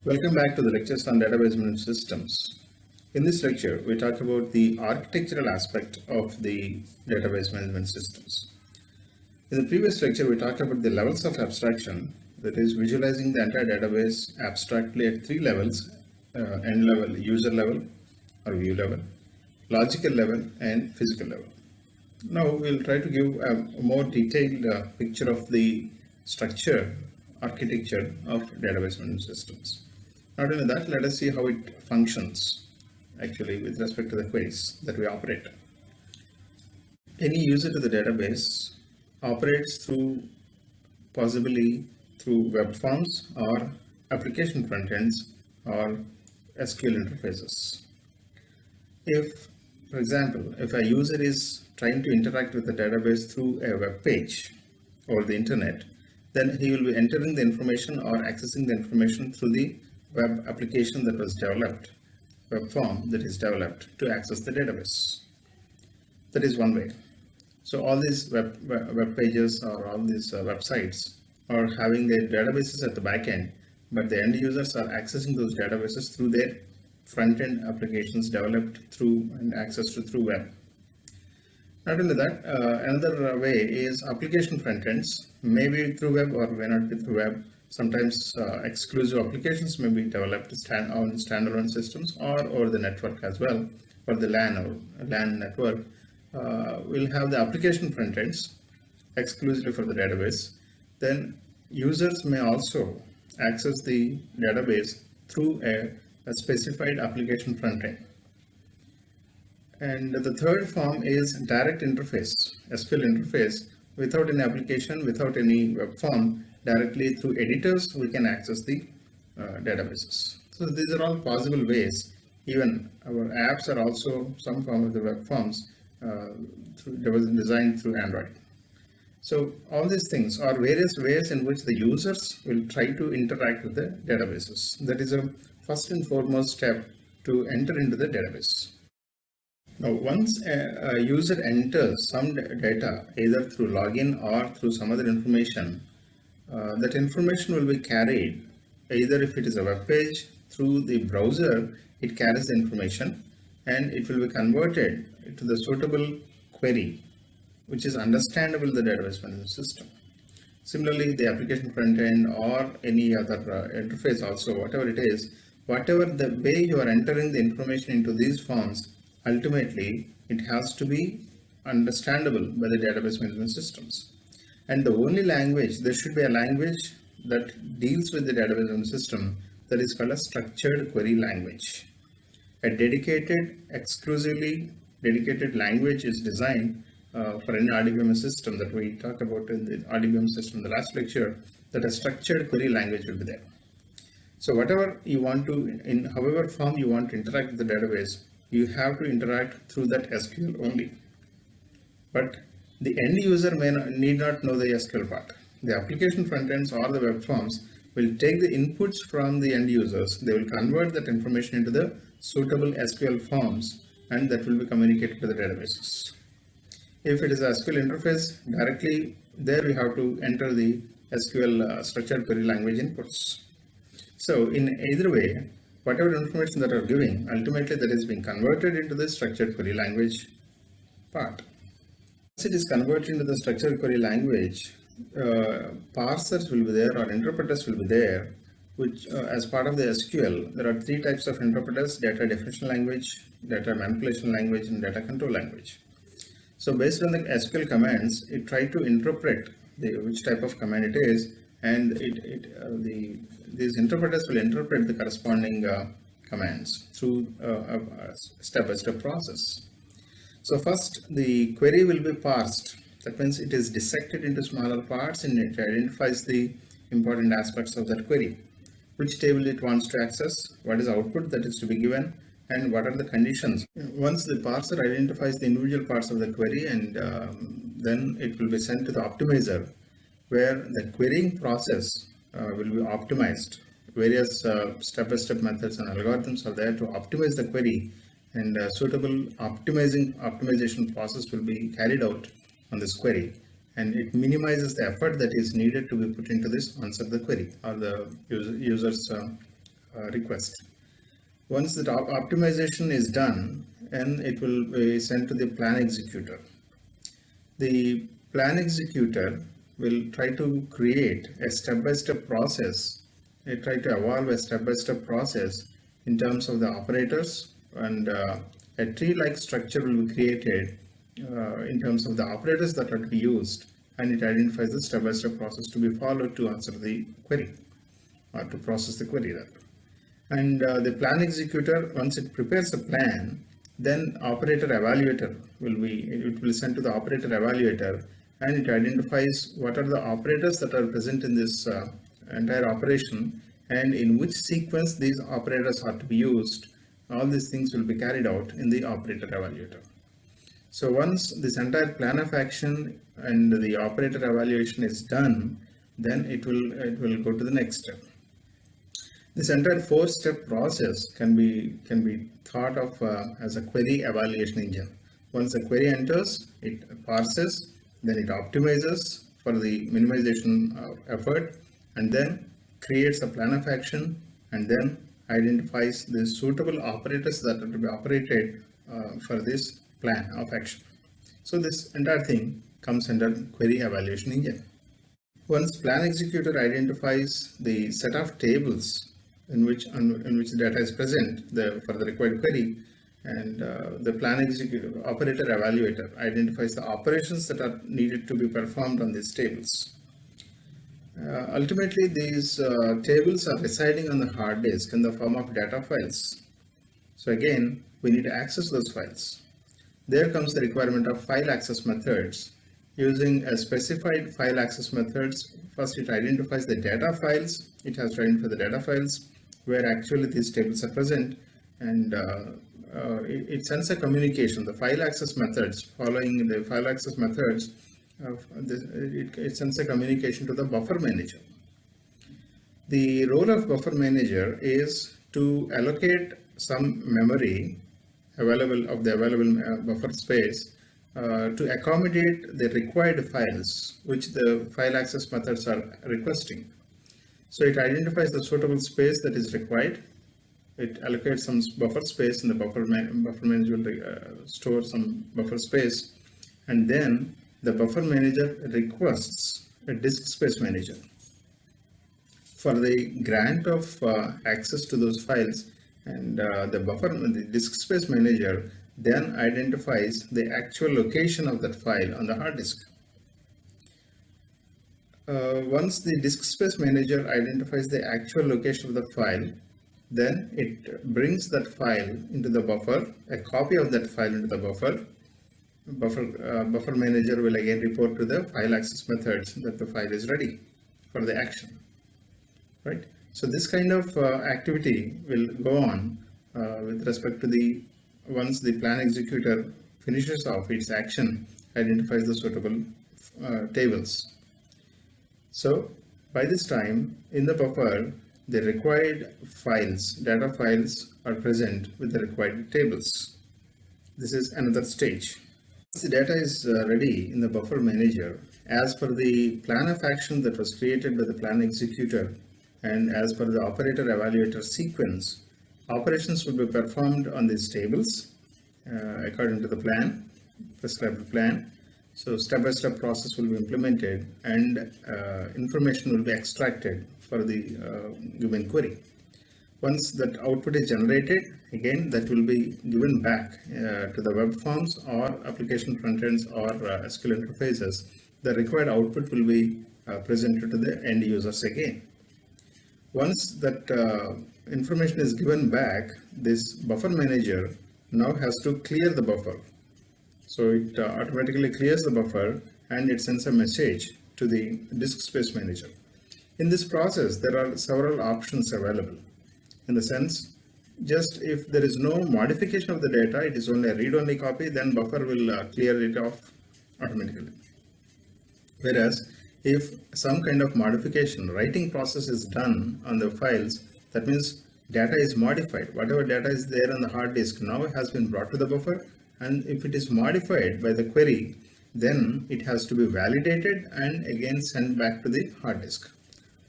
Welcome back to the lectures on database management systems. In this lecture, we talk about the architectural aspect of the database management systems. In the previous lecture, we talked about the levels of abstraction, that is visualizing the entire database abstractly at three levels, end level, user level or view level, logical level and physical level. Now we'll try to give a more detailed picture of the structure, architecture of database management systems. Not only that, let us see how it functions actually with respect to the queries that we operate. Any user to the database operates possibly through web forms or application front ends or SQL interfaces. If, for example, if a user is trying to interact with the database through a web page or the internet, then he will be entering the information or accessing the information through the web application that was developed, web form that is developed to access the database. That is one way. So all these web pages or all these websites are having their databases at the back end, but the end users are accessing those databases through their front-end applications developed through and accessed through web. Not only that, another way is application front ends, maybe through web or may not be through web. Sometimes exclusive applications may be developed on standalone systems or over the network as well, or the LAN or LAN network. We'll have the application front ends exclusively for the database. Then users may also access the database through a specified application front end. And the third form is direct interface, SQL interface, without any application, without any web form, directly through editors, we can access the databases. So these are all possible ways. Even our apps are also some form of the web forms designed through Android. So all these things are various ways in which the users will try to interact with the databases. That is a first and foremost step to enter into the database. Now, once a user enters some data, either through login or through some other information, that information will be carried, either if it is a web page, through the browser, it carries the information and it will be converted to the suitable query, which is understandable in the database management system. Similarly, the application front end or any other interface also, whatever it is, whatever the way you are entering the information into these forms, ultimately it has to be understandable by the database management systems. And the only language, there should be a language that deals with the database management system that is called a structured query language. A exclusively dedicated language is designed for any RDBMS system that we talked about in the RDBMS system in the last lecture, that a structured query language will be there. So whatever you want to, in however form you want to interact with the database, you have to interact through that SQL only. But the end user need not know the SQL part. The application front ends or the web forms will take the inputs from the end users. They will convert that information into the suitable SQL forms, and that will be communicated to the databases. If it is a SQL interface, directly there we have to enter the SQL structured query language inputs. So in either way, whatever information that are giving, ultimately that is being converted into the structured query language part. Once it is converted into the structured query language, parsers will be there or interpreters will be there, which as part of the SQL, there are three types of interpreters: data definition language, data manipulation language, and data control language. So based on the SQL commands, it tries to interpret which type of command it is, and these interpreters will interpret the corresponding commands through a step-by-step process. So first, the query will be parsed. That means it is dissected into smaller parts and it identifies the important aspects of that query. Which table it wants to access, what is the output that is to be given, and what are the conditions. Once the parser identifies the individual parts of the query, and then it will be sent to the optimizer, where the querying process will be optimized. Various step-by-step methods and algorithms are there to optimize the query, and suitable optimization process will be carried out on this query, and it minimizes the effort that is needed to be put into this answer the query or the user's request. Once the optimization is done, and it will be sent to the plan executor. The plan executor will try to create a step-by-step process, try to evolve a step-by-step process in terms of the operators, and a tree-like structure will be created in terms of the operators that are to be used, and it identifies the step-by-step process to be followed to answer the query or to process the query rather. And the plan executor, once it prepares a plan, then operator evaluator will be sent to the operator evaluator, and it identifies what are the operators that are present in this entire operation and in which sequence these operators are to be used. All these things will be carried out in the operator evaluator. So once this entire plan of action and the operator evaluation is done, then it will go to the next step. This entire 4-step process can be thought of as a query evaluation engine. Once the query enters, it parses, then it optimizes for the minimization of effort, and then creates a plan of action, and then identifies the suitable operators that are to be operated for this plan of action. So this entire thing comes under query evaluation engine. Once plan executor identifies the set of tables in which data is present for the required query, and the plan executor operator evaluator identifies the operations that are needed to be performed on these tables. Ultimately, these tables are residing on the hard disk in the form of data files. So again, we need to access those files. There comes the requirement of file access methods. Using a specified file access methods, first it identifies the data files. It has to identify the data files where actually these tables are present, and it sends a communication. The file access methods, following the file access methods, it sends a communication to the buffer manager. The role of buffer manager is to allocate some memory available buffer space to accommodate the required files which the file access methods are requesting. So it identifies the suitable space that is required. It allocates some buffer space, and the buffer manager will store some buffer space, and then the buffer manager requests a disk space manager for the grant of access to those files, and the disk space manager then identifies the actual location of that file on the hard disk. Once the disk space manager identifies the actual location of the file, then it brings that file into the buffer, a copy of that file into the buffer. Buffer manager will again report to the file access methods that the file is ready for the action, right? So this kind of activity will go on with respect to once the plan executor finishes off its action, identifies the suitable tables. So by this time in the buffer, the required files, data files, are present with the required tables. This is another stage. Once the data is ready in the buffer manager, as per the plan of action that was created by the plan executor, and as per the operator evaluator sequence, operations will be performed on these tables according to the plan, prescribed plan. So step-by-step process will be implemented, and information will be extracted for the given query. Once that output is generated, again that will be given back to the web forms or application front ends or SQL interfaces. The required output will be presented to the end users again. Once that information is given back, this buffer manager now has to clear the buffer. So it automatically clears the buffer, and it sends a message to the disk space manager. In this process, there are several options available. In the sense, just if there is no modification of the data, it is only a read-only copy, then buffer will clear it off automatically. Whereas if some kind of modification, writing process is done on the files, that means data is modified. Whatever data is there on the hard disk now has been brought to the buffer, and if it is modified by the query, then it has to be validated and again sent back to the hard disk.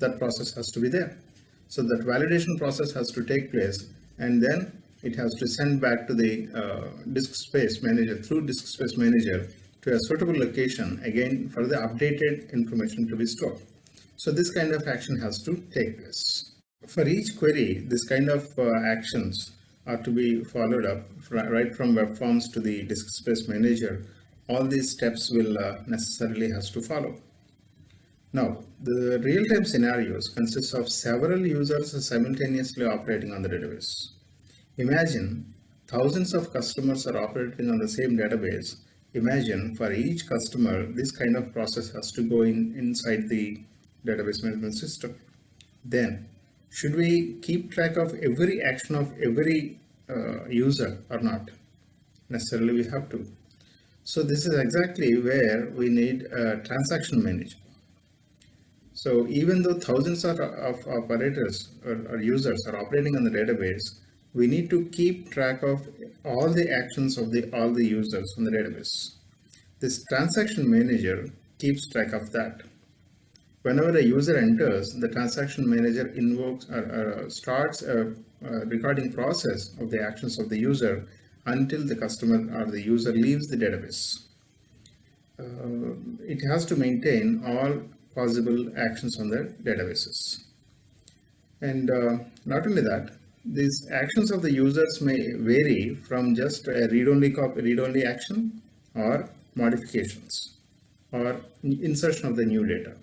That process has to be there. So that validation process has to take place, and then it has to send back to the disk space manager through disk space manager to a suitable location again for the updated information to be stored. So this kind of action has to take place. For each query, this kind of actions are to be followed up right from web forms to the disk space manager. All these steps will necessarily has to follow. Now, the real-time scenarios consist of several users simultaneously operating on the database. Imagine thousands of customers are operating on the same database. Imagine for each customer, this kind of process has to go inside the database management system. Then, should we keep track of every action of every user or not? Necessarily we have to. So this is exactly where we need a transaction manager. So even though thousands of operators or users are operating on the database, we need to keep track of all the actions of all the users on the database. This transaction manager keeps track of that. Whenever a user enters, the transaction manager invokes or starts a recording process of the actions of the user until the customer or the user leaves the database. It has to maintain all possible actions on the databases. And not only that, these actions of the users may vary from just a read-only action or modifications or insertion of the new data.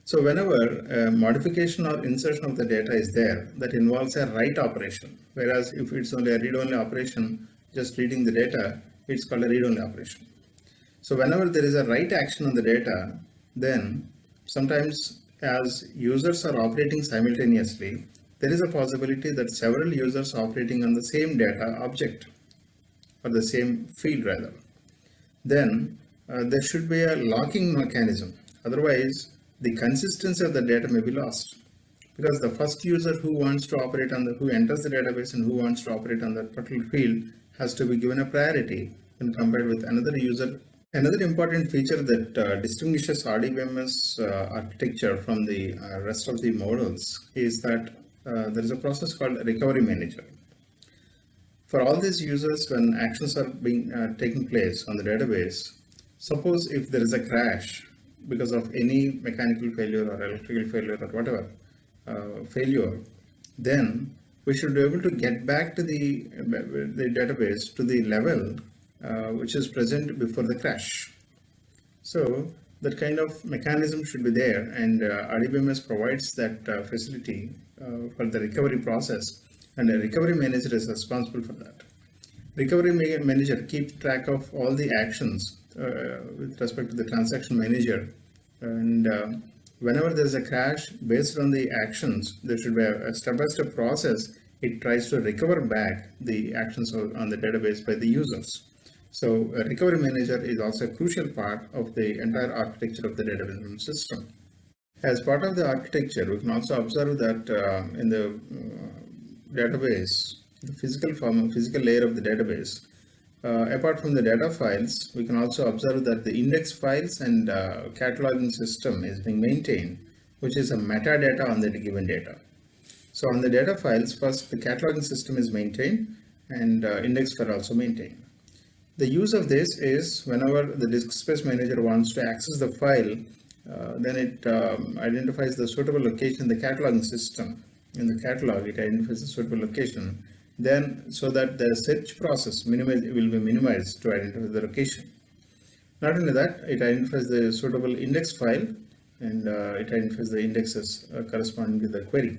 So whenever a modification or insertion of the data is there, that involves a write operation. Whereas if it's only a read-only operation, just reading the data, it's called a read-only operation. So whenever there is a write action on the data, then sometimes as users are operating simultaneously, there is a possibility that several users are operating on the same data object or the same field rather. Then there should be a locking mechanism. Otherwise, the consistency of the data may be lost, because the first user who wants to operate on who enters the database and who wants to operate on that particular field has to be given a priority when compared with another user. Another important feature that distinguishes RDBMS architecture from the rest of the models is that there is a process called recovery manager. For all these users, when actions are being taking place on the database, suppose if there is a crash because of any mechanical failure or electrical failure or whatever failure, then we should be able to get back to the database to the level which is present before the crash. So that kind of mechanism should be there, and RDBMS provides that facility for the recovery process, and a recovery manager is responsible for that. Recovery manager keeps track of all the actions with respect to the transaction manager, and whenever there is a crash based on the actions, there should be a step-by-step process. It tries to recover back the actions on the database by the users. So a recovery manager is also a crucial part of the entire architecture of the database system. As part of the architecture, we can also observe that in the database, the physical layer of the database, apart from the data files, we can also observe that the index files and cataloging system is being maintained, which is a metadata on the given data. So on the data files, first the cataloging system is maintained and index file also maintained. The use of this is whenever the disk space manager wants to access the file, then it identifies the suitable location in the cataloging system. In the catalog, it identifies the suitable location, then so that the search process will be minimized to identify the location. Not only that, it identifies the suitable index file, and it identifies the indexes corresponding to the query.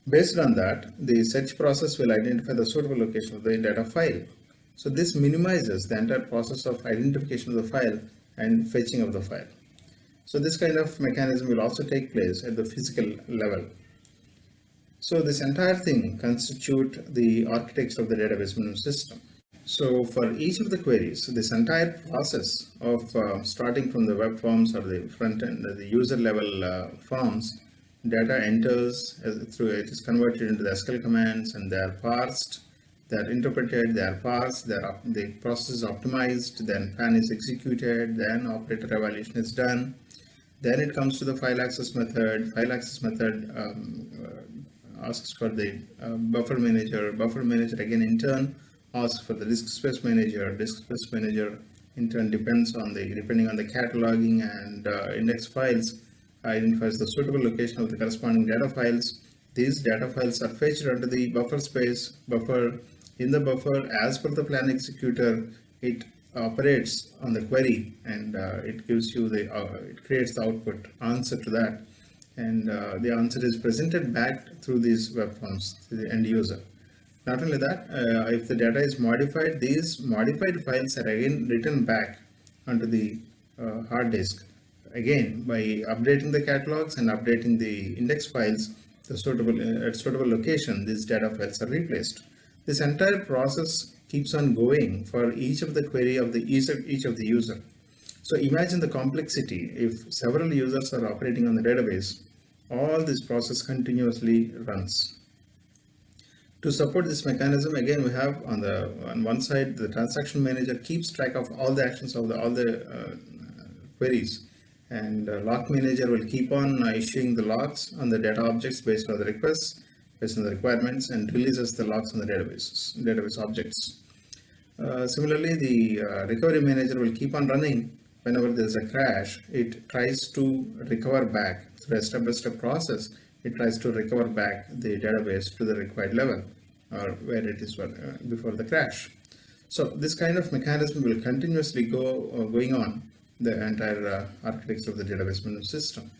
Based on that, the search process will identify the suitable location of the data file. So this minimizes the entire process of identification of the file and fetching of the file. So this kind of mechanism will also take place at the physical level. So this entire thing constitutes the architecture of the database management system. So for each of the queries, this entire process of starting from the web forms or the front end, the user level forms, data enters it is converted into the SQL commands, and they are parsed. They are interpreted, they are parsed, the process is optimized, then plan is executed, then operator evaluation is done. Then it comes to the file access method. File access method asks for the buffer manager. Buffer manager again in turn asks for the disk space manager. Disk space manager in turn depending on the cataloging and index files, identifies the suitable location of the corresponding data files. These data files are fetched under the buffer space. Buffer in the buffer, as per the plan executor, it operates on the query, and it gives you it creates the output answer to that, and the answer is presented back through these web forms to the end user. Not only that, if the data is modified, these modified files are again written back onto the hard disk, again by updating the catalogs and updating the index files at suitable location. These data files are replaced. This entire process keeps on going for each of the query of each of the user. So imagine the complexity. If several users are operating on the database, all this process continuously runs. To support this mechanism, again we have on one side the transaction manager keeps track of all the actions of all the queries, and lock manager will keep on issuing the locks on the data objects based on the requests, based on the requirements, and releases the locks on the database objects. Similarly, the recovery manager will keep on running. Whenever there is a crash, it tries to recover back through a step-by-step process. It tries to recover back the database to the required level, or where it is before the crash. So this kind of mechanism will continuously going on the entire architecture of the database management system.